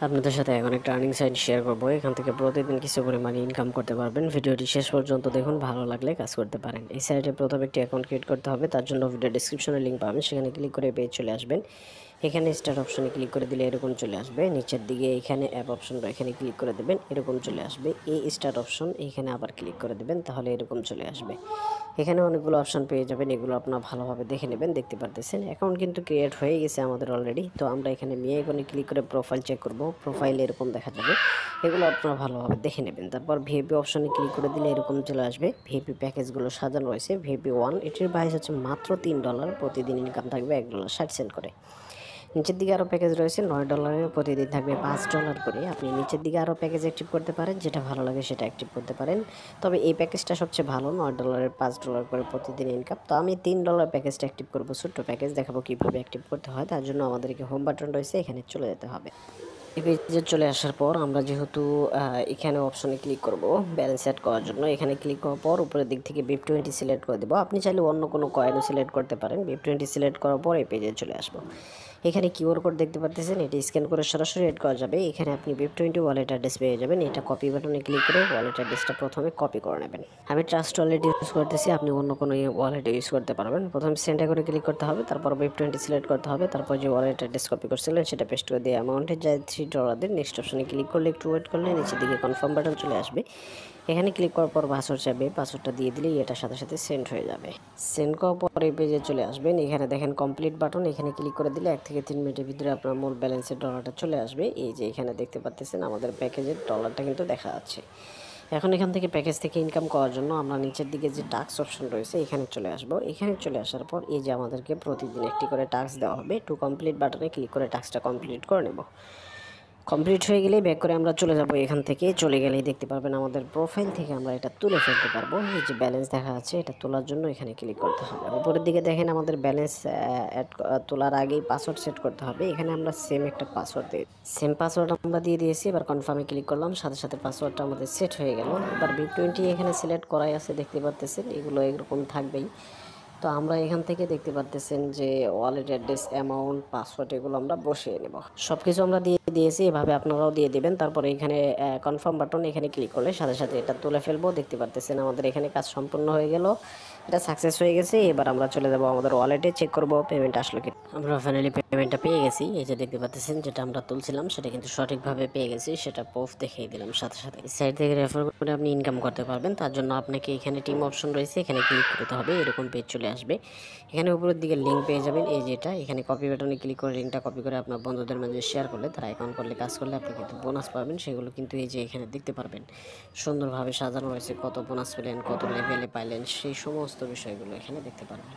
আপনাদের সাথে এখন একটা আর্নিং সাইট শেয়ার করবো। এখান থেকে প্রতিদিন কিছু পরিমাণে ইনকাম করতে পারবেন। ভিডিওটি শেষ পর্যন্ত দেখুন, ভালো লাগলে কাজ করতে পারেন। এই সাইটে প্রথমে একটি অ্যাকাউন্ট ক্রিয়েট করতে হবে। তার জন্য ভিডিও ডিসক্রিপশনে লিঙ্ক পাবেন, সেখানে ক্লিক করে পেজ চলে আসবেন। এখানে স্টার্ট অপশনে ক্লিক করে দিলে এরকম চলে আসবে। নিচের দিকে এখানে অ্যাপ অপশনটা এখানে ক্লিক করে দেবেন, এরকম চলে আসবে। এই স্টার্ট অপশন এখানে আবার ক্লিক করে দেবেন, তাহলে এরকম চলে আসবে। এখানে অনেকগুলো অপশন পেয়ে যাবেন, এগুলো আপনারা ভালোভাবে দেখে নেবেন। দেখতে পারতেছেন অ্যাকাউন্ট কিন্তু ক্রিয়েট হয়ে গেছে আমাদের অলরেডি। তো আমরা এখানে মি আইকনে ক্লিক করে প্রোফাইল চেক করব। প্রোফাইলে এরকম দেখা যাবে, এগুলো আপনারা ভালোভাবে দেখে নেবেন। তারপর ভিআইপি অপশনে ক্লিক করে দিলে এরকম চলে আসবে। ভিআইপি প্যাকেজগুলো সাজানো রয়েছে। ভিআইপি 1 এটির প্রাইস হচ্ছে মাত্র $3, প্রতিদিন ইনকাম থাকবে $1.60 করে। নিচের দিকে আরও প্যাকেজ রয়েছে $9, প্রতিদিন থাকবে $5 করে। আপনি নিচের দিকে আরও প্যাকেজ অ্যাক্টিভ করতে পারেন, যেটা ভালো লাগে সেটা অ্যাক্টিভ করতে পারেন। তবে এই প্যাকেজটা সবচেয়ে ভালো, $9 $5 করে প্রতিদিন ইনকাম। তো আমি $3 প্যাকেজটা অ্যাক্টিভ করবো, ছোট্ট প্যাকেজ, দেখাবো কীভাবে অ্যাক্টিভ করতে হয়। তার জন্য আমাদেরকে হোম বাটন রয়েছে, এখানে চলে যেতে হবে। এই পেজে চলে আসার পর আমরা যেহেতু এখানে অপশনে ক্লিক করব ব্যালেন্স সেট করার জন্য, এখানে ক্লিক করার পর উপরের দিক থেকে BIP20 সিলেক্ট করে দেবো। আপনি চাইলে অন্য কোনো কয়েনও সিলেক্ট করতে পারেন। BIP20 সিলেক্ট করার পর এই পেজে চলে আসবো। এখানে কিউআর কোড দেখতে পাচ্ছেন, এটি স্ক্যান করে সরাসরি এড করা যাবে। এখানে আপনি BIP20 ওয়ালেট অ্যাড্রেস পেয়ে যাবেন। এটা কপি বাটনে ক্লিক করে ওয়ালেট অ্যাড্রেসটা প্রথমে কপি করে নেবেন। আমি ট্রাস্ট ওয়ালেট ইউজ করতেছি, আপনি অন্য কোনো ওয়ালেট ইউজ করতে পারবেন। প্রথমে সেন্ড করে ক্লিক করতে হবে, তারপর BIP20 সিলেক্ট করতে হবে, তারপর যে ওয়ালেট অ্যাড্রেস কপি করছিলেন সেটা পেস্ট করে দিয়ে অ্যামাউন্টে যায় $3 দিন। নেক্সট অপশনে ক্লিক করলে একটু ওয়েট করলে নিচের দিকে কনফার্ম বাটন চলে আসবে। এখানে ক্লিক করার পর পাসওয়ার্ড চাইবে, পাসওয়ার্ডটা দিয়ে দিলেই এটার সাথে সাথে সেন্ড হয়ে যাবে। সেন্ড করার পর এই পেজে চলে আসবেন। এখানে দেখেন কমপ্লিট বাটন, এখানে ক্লিক করে দিলে 1 থেকে 3 মিনিটের ভিতরে আপনার মূল ব্যালেন্সের ডলারটা চলে আসবে। এই যে এখানে দেখতে পাচ্ছেন আমাদের প্যাকেজের ডলারটা কিন্তু দেখা যাচ্ছে। এখন এখান থেকে প্যাকেজ থেকে ইনকাম করার জন্য আমরা নিচের দিকে যে টাস্ক অপশন রয়েছে এখানে চলে আসব। এখানে চলে আসার পর এই যে আমাদেরকে প্রতিদিন একটি করে টাস্ক দেওয়া হবে। টু কমপ্লিট বাটনে ক্লিক করে টাস্কটা কমপ্লিট করে নেব। কমপ্লিট হয়ে গেলেই ব্যাক করে আমরা চলে যাব। এখান থেকে চলে গেলেই দেখতে পারবেন আমাদের প্রোফাইল থেকে আমরা এটা তুলে ফেলতে পারবো। এই যে ব্যালেন্স দেখা যাচ্ছে, এটা তোলার জন্য এখানে ক্লিক করতে হবে। উপরের দিকে দেখেন আমাদের ব্যালেন্স তোলার আগেই পাসওয়ার্ড সেট করতে হবে। এখানে আমরা সেম একটা পাসওয়ার্ড দিই, সেম পাসওয়ার্ড আমরা দিয়ে দিয়েছি। এবার কনফার্মে ক্লিক করলাম, সাথে সাথে পাসওয়ার্ডটা আমাদের সেট হয়ে গেল। এবার BIP20 এখানে সিলেক্ট করাই আছে, দেখতে পাচ্ছেন এগুলো এরকম থাকবেই। তো আমরা এখান থেকে দেখতে পারতেছেন যে ওয়ালেট অ্যাড্রেস, অ্যামাউন্ট, পাসওয়ার্ড এগুলো আমরা বসিয়ে নেব। সব কিছু আমরা দিয়ে দিয়েছি, এভাবে আপনারাও দিয়ে দেবেন। তারপরে এখানে কনফার্ম বাটন এখানে ক্লিক করলে সাথে সাথে এটা তুলে ফেলবো। দেখতে পারতেছেন আমাদের এখানে কাজ সম্পূর্ণ হয়ে গেল, এটা সাকসেস হয়ে গেছে। এবার আমরা চলে যাব আমাদের ওয়ালেটে, চেক করব পেমেন্ট আসলো কি। আমরা ফাইনালি পেমেন্টটা পেয়ে গেছি। এই যে দেখতে পাচ্ছেন যেটা আমরা তুলছিলাম সেটা কিন্তু সঠিকভাবে পেয়ে গেছি, সেটা প্রুফ দেখিয়ে দিলাম সাথে সাথে। এই সাইট থেকে রেফার করে আপনি ইনকাম করতে পারবেন। তার জন্য আপনাকে এখানে টিম অপশন রয়েছে, এখানে ক্লিক করতে হবে, এরকম পেজ চলে আসবে। এখানে উপরের দিকে লিঙ্ক পেয়ে যাবেন, এই যেটা এখানে কপি বাটনে ক্লিক করে লিঙ্কটা কপি করে আপনার বন্ধুদের মাঝে শেয়ার করলে, তারা অ্যাকাউন্ট করলে, কাজ করলে আপনি কিন্তু বোনাস পাবেন। সেগুলো কিন্তু এই যে এখানে দেখতে পারবেন, সুন্দরভাবে সাজানো রয়েছে। কত বোনাস পেলেন, কত লেভেলে পাইলেন, সেই সমস্ত বিষয়গুলো এখানে দেখতে পারবেন।